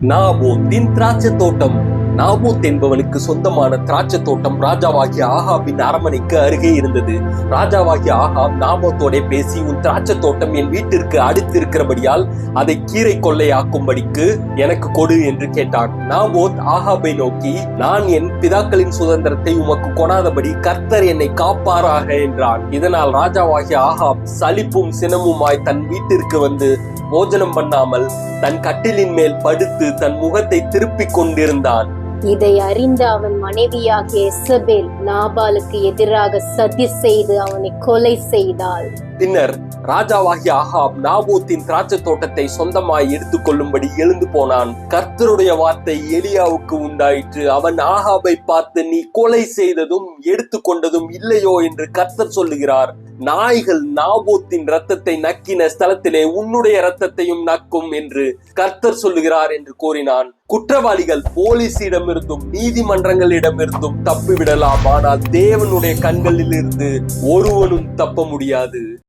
நாபோத்தின் திராட்சை தோட்டம். நாபோத் என்பவனுக்கு சொந்தமான திராட்சை தோட்டம் ராஜாவாகிய ஆகாபின் அரமனைக்கு அருகே இருந்தது. ராஜாவாகிய ஆகாப் நாபோத்தோட பேசி, உன் திராட்சை தோட்டம் என் வீட்டிற்கு அடுத்திருக்கிறபடியால் அதை கீரை கொள்ளையாக்கும்படிக்கு எனக்கு கொடு என்று கேட்டான். நாபோத் ஆகாபை நோக்கி, நான் என் பிதாக்களின் சுதந்திரத்தை உமக்கு கொடாதபடி கர்த்தர் என்னை காப்பாராக என்றான். இதனால் ராஜாவாகிய ஆகாப் சலிப்பும் சினமுமாய் தன் வீட்டிற்கு வந்து போஜனம் பண்ணாமல் தன் கட்டிலின் மேல் படுத்து தன் முகத்தை திருப்பிக் கொண்டிருந்தான். இதை அறிந்த அவன் மனைவியாகிய எசபேல் நாபாலுக்கு எதிராக சதி செய்து அவனை கொலை செய்தாள். பின்னர் ராஜாவாகிய ஆகாப் நாபோத்தின் திராட்சை தோட்டத்தை சொந்தமாய் எடுத்துக் கொள்ளும்படி எழுந்து போனான். கர்த்தருடைய வார்த்தை எலியாவுக்கு உண்டாயிற்று. அவன் ஆகாபை பார்த்து, நீ கொலை செய்ததும் எடுத்துக்கொண்டதும் இல்லையோ என்று கர்த்தர் சொல்லுகிறார். நாய்கள் நாபோத்தின் இரத்தத்தை நக்கின ஸ்தலத்திலே உன்னுடைய இரத்தத்தையும் நக்கும் என்று கர்த்தர் சொல்லுகிறார் என்று கூறினான். குற்றவாளிகள் போலீசிடமிருந்தும் நீதிமன்றங்களிடமிருந்தும் தப்பிவிடலாம், ஆனால் தேவனுடைய கண்களில் இருந்து ஒருவனும் தப்ப முடியாது.